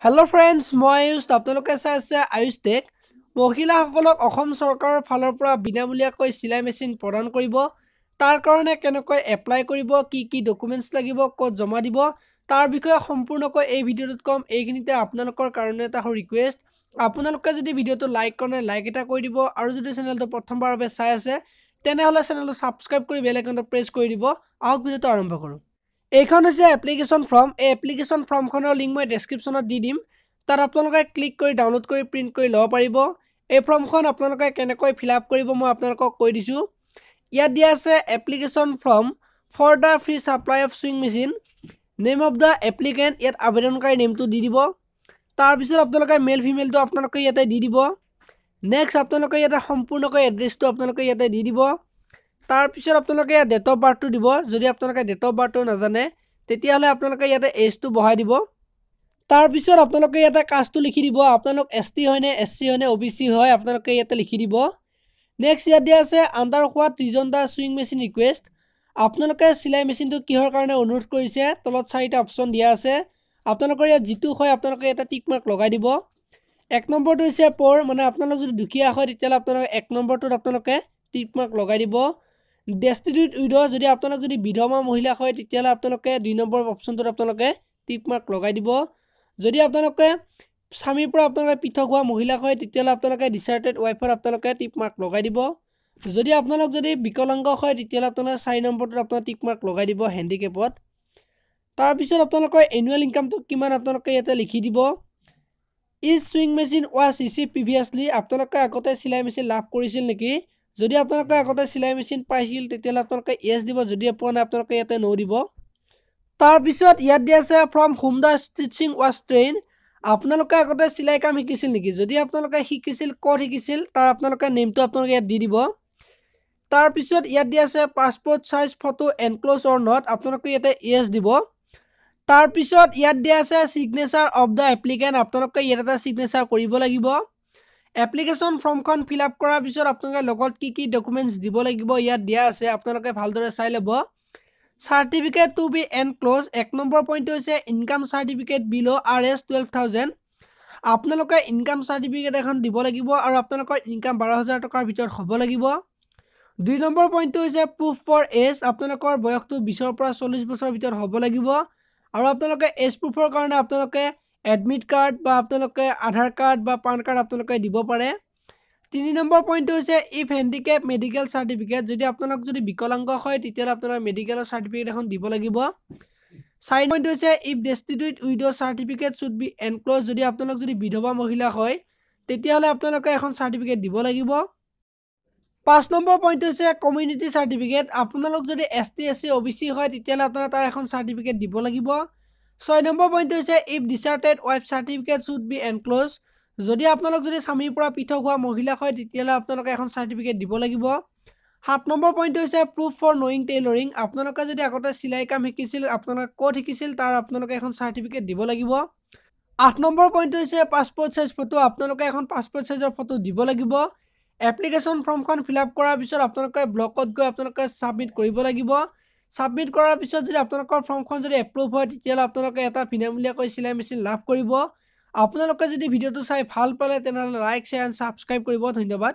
Hello friends, মই আয়ুষ আপোনালোকে চাই আছে আয়ুষ টেক মহিলাসকলক অসম চৰকাৰৰ ফালৰ পৰা বিনামূলীয়াকৈ চিলাই মেচিন প্ৰদান কৰিব তাৰ কাৰণে কেনেকৈ এপ্লাই কৰিব কি ডকুমেন্টছ লাগিব ক'ত জমা দিব তাৰ বিষয়ে সম্পূৰ্ণকৈ এই ভিডিঅ'টোত কম এইখিনিতে আপোনালোকৰ কাৰণে এটা ৰিকুৱেষ্ট আপোনালোকে যদি ভিডিঅ'টো লাইক কৰে লাইক এটা কৰি দিব আৰু যদি চেনেলটো প্ৰথমবাৰৰ বাবে চাই আছে তেনেহলে চেনেলটো সাবস্ক্ৰাইব কৰি বেল আইকনটো প্ৰেছ কৰি দিব আহক ভিডিঅ'টো আৰম্ভ কৰোঁ এইখন হৈছে এপ্লিকেশ্যন ফৰ্ম এই এপ্লিকেশ্যন ফৰ্মখনৰ লিংক মই ডেছক্ৰিপশ্যনত দি দিম তাত আপোনালোকে ক্লিক কৰি ডাউনলোড কৰি প্ৰিন্ট কৰি ল'ব পাৰিব এই ফৰ্মখন আপোনালোকে কেনেকৈ ফিলআপ কৰিব মই আপোনালোকক কৈ দিছো ইয়াত দিয়া আছে application form for the free supply of sewing machine name of the applicant ইয়াত আবেদনকাৰী নেমটো দি দিব তাৰ পিছত আপোনালোকে মেল ফিমেলটো আপোনালোকে ইয়াতে দি দিব নেক্সট আপোনালোকে ইয়াতে সম্পূৰ্ণকৈ এড্ৰেছটো আপোনালোকে ইয়াতে দি দিব তাৰ পিছত আপোনালোকে ডেট অফ বাৰ্থটো দিব যদি আপোনালোকে ডেট অফ বাৰ্থটো নাজানে তেতিয়াহলে আপোনালোকে ইয়াতে এজটো বহাই দিব তাৰ পিছত আপোনালোকে ইয়াতে কাষ্টটো লিখি দিব আপোনালোক এসটি হয় নে এসসি হয় নে ওবিসি হয় আপোনালোকে ইয়াতে লিখি দিব নেক্সট ইয়াত দিয়া আছে under what reason the sewing machine request আপোনালোকে সিলাই মেচিনটো কিহৰ কাৰণে অনুৰোধ কৰিছে তলত চাৰিটা অপচন দিয়া আছে আপোনালোকৰ ইয়াত জিতু হয় আপোনালোকে এটা টিক মাৰ্ক লগাই দিব এক নম্বৰটো হৈছে পৰ মানে আপোনালোক যদি দুখীয়া হয় তেতিয়ালে আপোনালোকে এক নম্বৰটোত আপোনালোকে টিক মাৰ্ক লগাই দিব ডেষ্টিটিউট উইডো যদি আপোনালোক যদি বিধৱা মহিলা হয় তেতিয়ালে আপোনালোকে দুই নম্বৰ অপচনটোত আপোনালোকে টিক মাৰ্ক লগাই দিব যদি আপোনালোকে স্বামীৰ পৰা আপোনালোকে পৃথক হোৱা মহিলা হয় তেতিয়ালে আপোনালোকে ডিচাৰ্টেড ওয়াইফৰ আপোনালোকে টিক মাৰ্ক লগাই দিব যদি আপোনালোক যদি বিকলাংগ হয় তেতিয়ালে আপোনালোকে 4 নম্বৰটোত আপোনালোকে টিক মাৰ্ক লগাই দিব হ্যান্ডিক্যাপত তাৰ পিছত আপোনালোকৰ এনুৱেল ইনকামটো কিমান আপোনালোকে ইয়াতে লিখি দিব is sewing machine was receive previously আপোনালোকে আগতে সিলাই মেচিন লাভ কৰিছিল নেকি যদি আপোনালোকে আগতে সিলাই মেচিন পাইছিল তেতিয়ালে আপোনালোকে ইয়েস দিব যদি আপোনা আপোনালোকে ইয়াতে নো দিব তাৰ পিছত ইয়াত দিয়া আছে from home the stitching was train আপোনালোকে আগতে সিলাই কাম শিকিছিল নেকি যদি আপোনালোকে শিকিছিল ক'ত শিকিছিল তাৰ আপোনালোকে নেমটো আপোনালোকে ইয়াত দি দিব তাৰ পিছত ইয়াত দিয়া আছে passport size photo enclose or not আপোনালোকে ইয়াতে ইয়েস দিব তাৰ পিছত ইয়াত দিয়া আছে সিগনেচাৰ অফ দা এপ্লিকেন্ট আপোনালোকে ইয়াত এটা সিগনেচাৰ কৰিব লাগিব এপ্লিকেশ্যন ফৰ্মখন ফিলআপ কৰাৰ পিছত আপোনালোকে লগত কি ডকুমেন্টছ দিব লাগিব ইয়াত দিয়া আছে আপোনালোকে ভালদৰে চাই ল'ব সাৰ্টিফিকেট টু বি এনক্লোজ এক নম্বৰ পইণ্ট হৈছে ইনকাম সাৰ্টিফিকেট বিলো আৰএস 12000 আপোনালোকে ইনকাম সাৰ্টিফিকেট এখন দিব লাগিব আৰু আপোনালোকৰ ইনকাম 12000 টকাৰ ভিতৰত হ'ব লাগিব দুই নম্বৰ পইণ্ট হৈছে প্ৰুফ ফৰ এজ আপোনালোকৰ বয়সটো 20 ৰ পৰা 40 বছৰৰ ভিতৰত হ'ব লাগিব আৰু আপোনালোকে এজ প্ৰুফৰ কাৰণে আপোনালোকে এডমিট কাৰ্ড বা আপোনালোকে আধাৰ কাৰ্ড বা পান কাৰ্ড আপোনালোকে দিব পাৰে 3 নম্বৰ পইণ্ট হৈছে ইফ হ্যান্ডিক্যাপ মেডিকেল সাৰ্টিফিকেট যদি আপোনালোক যদি বিকলাংগ হয় তেতিয়ালে আপোনালোকে মেডিকেলৰ সাৰ্টিফিকেট এখন দিব লাগিব 4 পইণ্ট হৈছে if destitute widow certificate should be enclose যদি আপোনালোক যদি বিধৱা মহিলা হয় তেতিয়ালে আপোনালোকে এখন সাৰ্টিফিকেট দিব লাগিব 5 নম্বৰ পইণ্ট হৈছে কমিউনিটি সাৰ্টিফিকেট আপোনালোক যদি এসটি এসসি ওবিসি হয় তেতিয়ালে আপোনালোকে তাৰ এখন সাৰ্টিফিকেট দিব লাগিব 6 নম্বৰ পইণ্ট হৈছে if deserted wife certificate should be enclose যদি আপোনালোক যদি স্বামীৰ পৰা পৃথক হোৱা মহিলা হয় তেতিয়ালে আপোনালোকে এখন সাৰ্টিফিকেট দিব লাগিব 7 নম্বৰ পইণ্ট হৈছে প্ৰুফ ফৰ নোইং টেইলৰিং আপোনালোকে যদি আগতে সিলাই কাম শিকিছিল আপোনালোকে ক'ত শিকিছিল তাৰ আপোনালোকে এখন সাৰ্টিফিকেট দিব লাগিব 8 নম্বৰ পইণ্ট হৈছে পাসপোৰ্ট সাইজ ফটো আপোনালোকে এখন পাসপোৰ্ট সাইজৰ ফটো দিব লাগিব এপ্লিকেশ্যন ফৰ্মখন ফিলআপ কৰাৰ পিছত আপোনালোকে ব্লকত গৈ আপোনালোকে সাবমিট কৰিব লাগিব সাবমিট কৰাৰ পিছত যদি আপোনালোকৰ ফৰ্মখন যদি এপ্ৰুভ হয় তেতিয়ালে আপোনালোকে এটা বিনামূলীয়াকৈ সিলাই মেচিন লাভ কৰিব আপোনালোকে যদি ভিডিঅ'টো চাই ভাল পালে তেনেহলে লাইক শেয়াৰ এণ্ড সাবস্ক্ৰাইব কৰিব ধন্যবাদ